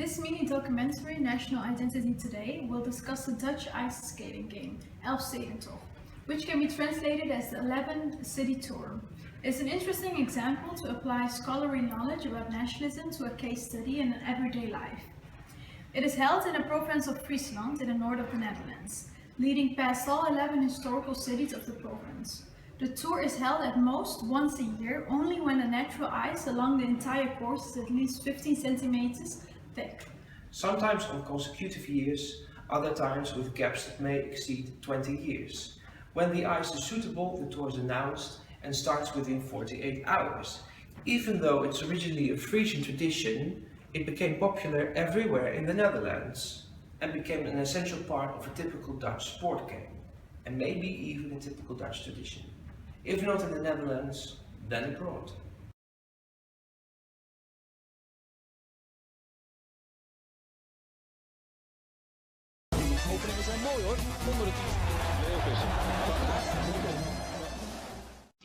This mini documentary, National Identity Today, will discuss the Dutch ice skating game, Elfstedentocht, which can be translated as the 11 City Tour. It's an interesting example to apply scholarly knowledge about nationalism to a case study in everyday life. It is held in the province of Friesland in the north of the Netherlands, leading past all 11 historical cities of the province. The tour is held at most once a year, only when the natural ice along the entire course is at least 15 centimeters thick. Sometimes on consecutive years, other times with gaps that may exceed 20 years. When the ice is suitable, the tour is announced and starts within 48 hours. Even though it's originally a Frisian tradition, it became popular everywhere in the Netherlands and became an essential part of a typical Dutch sport game, and maybe even a typical Dutch tradition. If not in the Netherlands, then abroad. Openingen zijn mooi hoor, onder de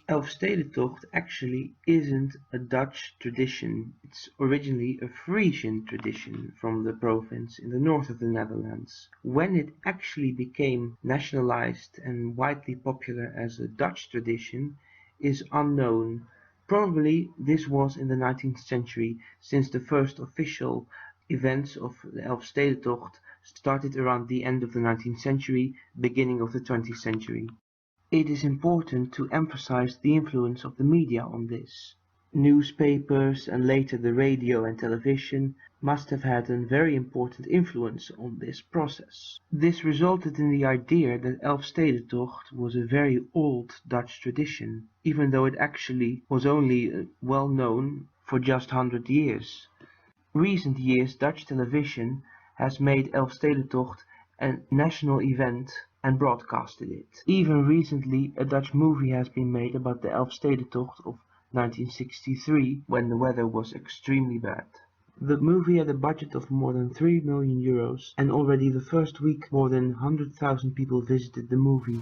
10. Elfstedentocht actually isn't a Dutch tradition. It's originally a Frisian tradition from the province in the north of the Netherlands. When it actually became nationalized and widely popular as a Dutch tradition is unknown. Probably this was in the 19th century, since the first official events of the Elfstedentocht started around the end of the 19th century, beginning of the 20th century. It is important to emphasize the influence of the media on this. Newspapers and later the radio and television must have had a very important influence on this process. This resulted in the idea that Elfstedentocht was a very old Dutch tradition, even though it actually was only well known for just 100 years. Recent years Dutch television has made Elfstedentocht a national event and broadcasted it. Even recently a Dutch movie has been made about the Elfstedentocht of 1963, when the weather was extremely bad. The movie had a budget of more than 3 million euros, and already the first week more than 100,000 people visited the movie.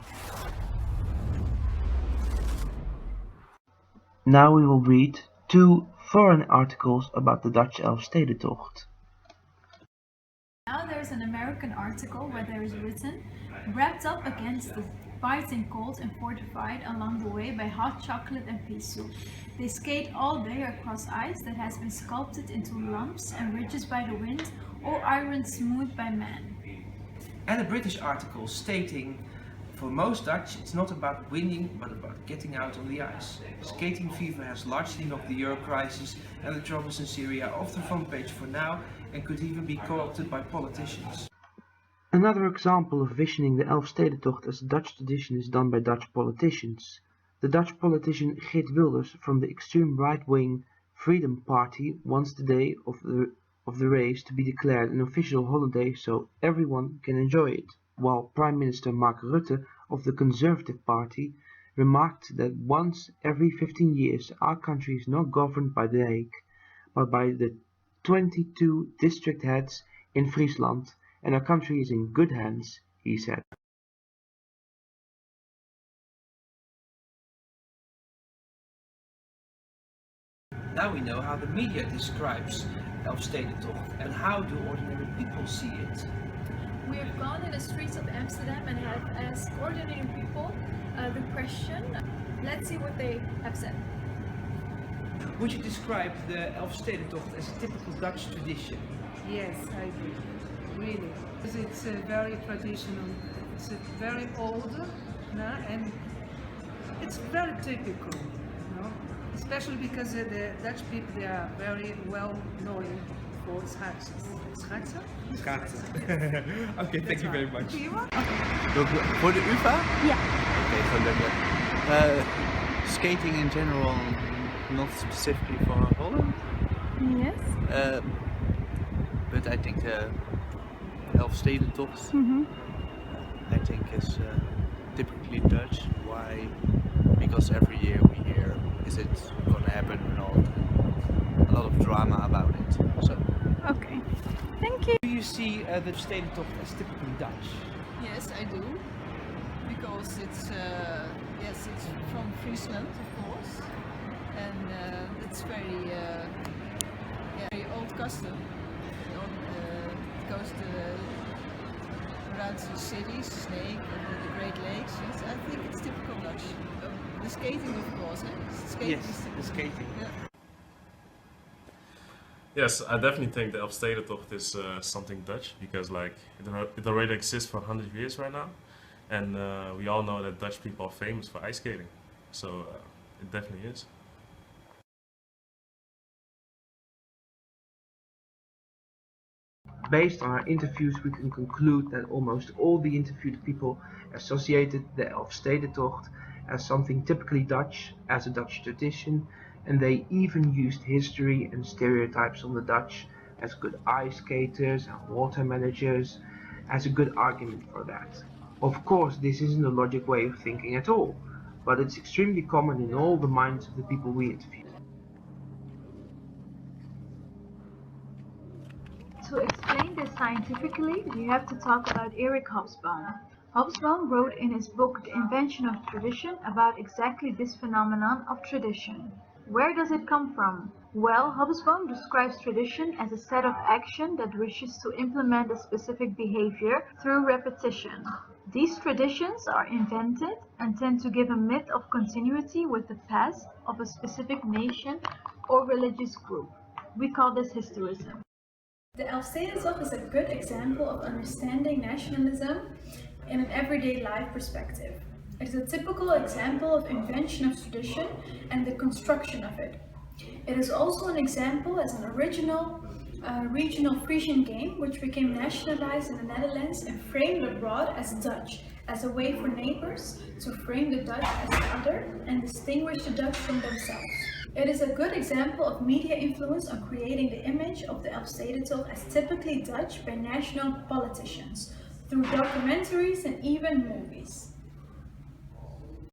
Now we will read 2 foreign articles about the Dutch Elfstedentocht. Now there's an American article where there is written, wrapped up against the biting cold and fortified along the way by hot chocolate and pea soup. They skate all day across ice that has been sculpted into lumps and ridges by the wind or ironed smooth by man. And a British article stating, for most Dutch it's not about winning but about getting out on the ice. Skating fever has largely knocked the Euro crisis and the troubles in Syria off the front page for now and could even be co-opted by politicians. Another example of visioning the Elfstedentocht as a Dutch tradition is done by Dutch politicians. The Dutch politician Geert Wilders from the extreme right-wing Freedom Party wants the day of the race to be declared an official holiday so everyone can enjoy it, while Prime Minister Mark Rutte of the Conservative Party remarked that once every 15 years our country is not governed by The Hague, but by the 22 district heads in Friesland, and our country is in good hands, he said. Now we know how the media describes Elfstedentocht and how do ordinary people see it. We have gone in the streets of Amsterdam and have asked ordinary people the question. Let's see what they have said. Would you describe the Elfstedentocht as a typical Dutch tradition? Yes, I do. Really. Because it's very traditional. It's very old, and it's very typical, especially because the Dutch people, they are very well known for schaatsen. Schaatsen? Schaatsen. Okay, thank you very much. Voor de UvA? Ja. Oké, gelukkig. Skating in general, not specifically for Holland. Yes. But I think the Elfstedentocht, I think is typically Dutch. Why? Because every year we hear, is it gonna happen or not? A lot of drama about it. So. Okay. Thank you. Do you see the Elfstedentocht as typically Dutch? Yes, I do, because it's it's from Friesland, of course, and it's very old custom. because around the cities, Snake and the Great Lakes, yes, I think it's typical Dutch. The skating, of course, skating is Yes, typical. the skating. Yeah. Yes, I definitely think the Elfstedentocht is something Dutch because like it already exists for 100 years right now, and we all know that Dutch people are famous for ice skating, so it definitely is. Based on our interviews, we can conclude that almost all the interviewed people associated the Elfstedentocht as something typically Dutch, as a Dutch tradition, and they even used history and stereotypes on the Dutch as good ice skaters and water managers as a good argument for that. Of course, this isn't a logic way of thinking at all, but it's extremely common in all the minds of the people we interviewed. To explain this scientifically, we have to talk about Eric Hobsbawm. Hobsbawm wrote in his book The Invention of Tradition about exactly this phenomenon of tradition. Where does it come from? Well, Hobsbawm describes tradition as a set of action that wishes to implement a specific behavior through repetition. These traditions are invented and tend to give a myth of continuity with the past of a specific nation or religious group. We call this historism. The Elfstedentocht is a good example of understanding nationalism in an everyday life perspective. It is a typical example of invention of tradition and the construction of it. It is also an example as an original regional Frisian game which became nationalized in the Netherlands and framed abroad as Dutch, as a way for neighbors to frame the Dutch as the other and distinguish the Dutch from themselves. It is a good example of media influence on creating the image of the Elfstedentocht as typically Dutch by national politicians, through documentaries and even movies.